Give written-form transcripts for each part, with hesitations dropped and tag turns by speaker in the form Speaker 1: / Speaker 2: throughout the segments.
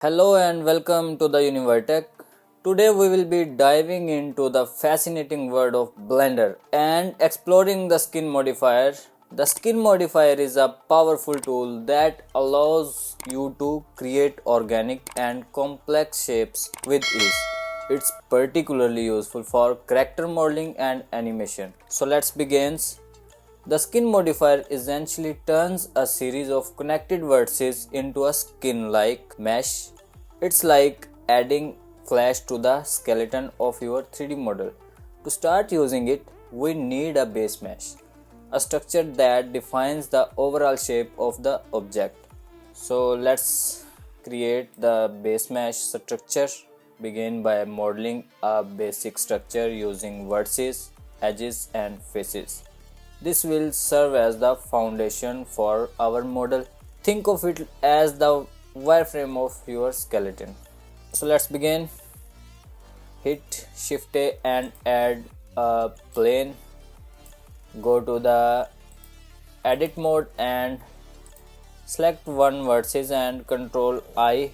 Speaker 1: Hello and welcome to the Univertech. Today we will be diving into the fascinating world of Blender and exploring the Skin Modifier. The Skin Modifier is a powerful tool that allows you to create organic and complex shapes with ease. It's particularly useful for character modeling and animation. So let's begin. The skin modifier essentially turns a series of connected vertices into a skin-like mesh. It's like adding flesh to the skeleton of your 3D model. To start using it, we need a base mesh, a structure that defines the overall shape of the object. So let's create the base mesh structure. Begin by modeling a basic structure using vertices, edges and faces. This will serve as the foundation for our model. Think of it as the wireframe of your skeleton. So let's begin. Hit Shift A and add a plane. Go to the edit mode and select one vertex and Ctrl I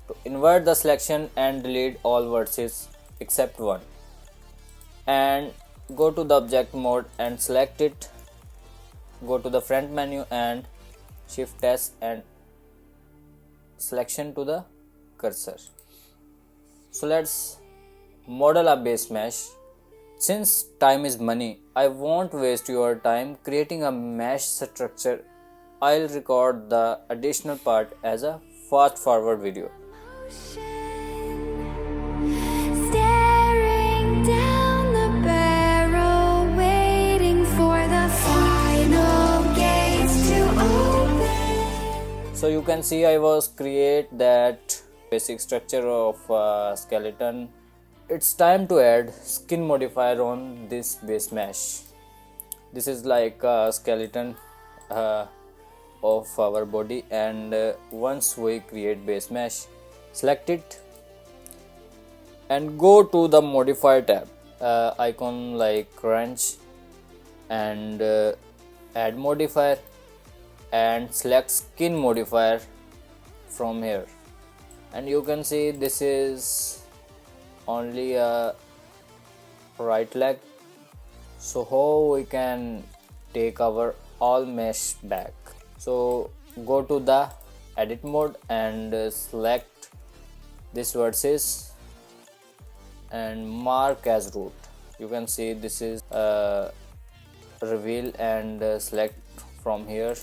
Speaker 1: to invert the selection and delete all vertices except one. And go to the object mode and select it. Go to the front menu and Shift S and selection to the cursor. So let's model a base mesh. Since time is money, I won't waste your time creating a mesh structure. I'll record the additional part as a fast forward video. So you can see I was create that basic structure of a skeleton. It's time to add skin modifier on this base mesh. This is like a skeleton of our body, and once we create base mesh, select it and go to the modifier tab icon like crunch and add modifier and select skin modifier from here, and you can see this is only a right leg. So how we can take our all mesh back? So go to the edit mode and select this vertex and mark as root. You can see this is reveal and select from here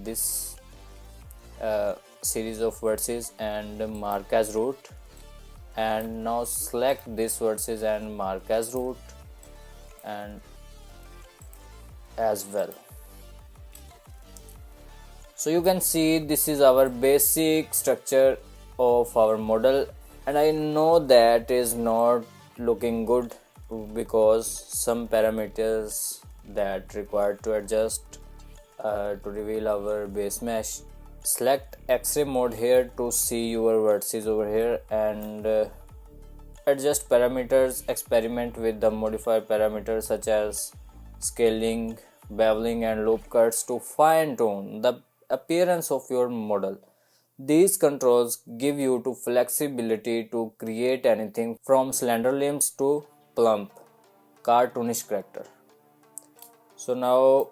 Speaker 1: this series of vertices and mark as root, and now select this vertex and mark as root and as well. So you can see this is our basic structure of our model, and I know that is not looking good because some parameters that required to adjust to reveal our base mesh. Select X-ray mode here to see your vertices over here and adjust parameters. Experiment with the modifier parameters such as scaling, beveling and loop cuts to fine-tune the appearance of your model. These controls give you to flexibility to create anything from slender limbs to plump, cartoonish character. So now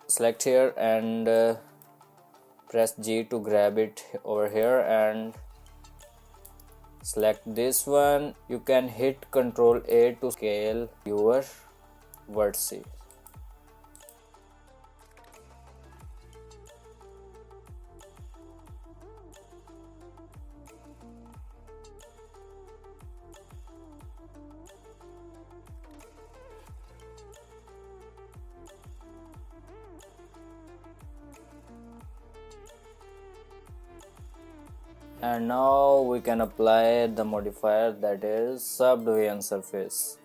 Speaker 1: select here and press G to grab it over here and select this one. You can hit Ctrl A to scale your vertex. And now we can apply the modifier, that is subdivision surface,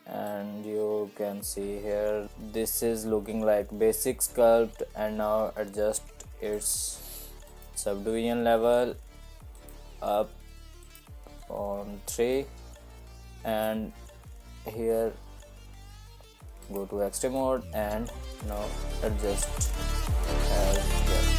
Speaker 1: and you can see here this is looking like basic sculpt, and now adjust its subdivision level up on 3 and here go to X-ray mode and now adjust as well.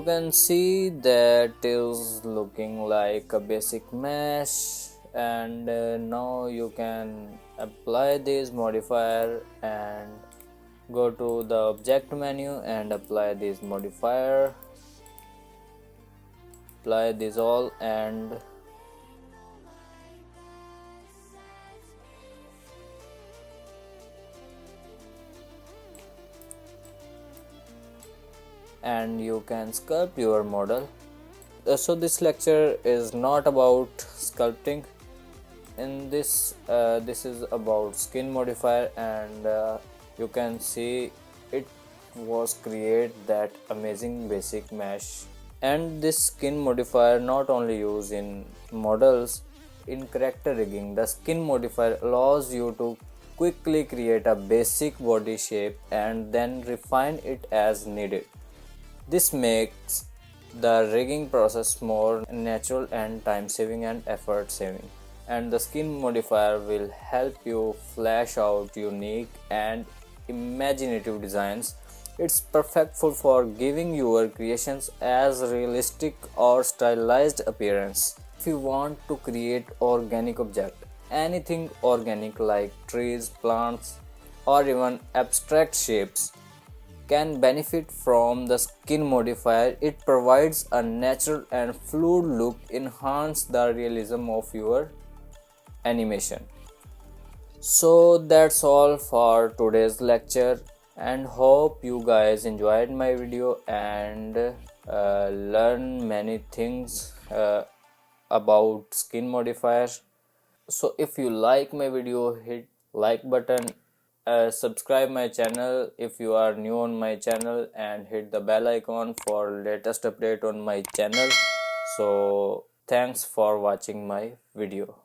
Speaker 1: can see that is looking like a basic mesh, and now you can apply this modifier and go to the object menu and apply this modifier, apply this all, and you can sculpt your model. So this lecture is not about sculpting. In this is about skin modifier, and you can see it was create that amazing basic mesh. And this skin modifier not only used in models. In character rigging, the skin modifier allows you to quickly create a basic body shape and then refine it as needed. This makes the rigging process more natural and time saving and effort saving. And the skin modifier will help you flesh out unique and imaginative designs. It's perfect for giving your creations as realistic or stylized appearance. If you want to create organic object, anything organic like trees, plants, or even abstract shapes, can benefit from the skin modifier. It provides a natural and fluid look, enhance the realism of your animation. So that's all for today's lecture, and hope you guys enjoyed my video and learn many things about skin modifier. So if you like my video, hit like button, subscribe my channel if you are new on my channel, and hit the bell icon for latest update on my channel. So thanks for watching my video.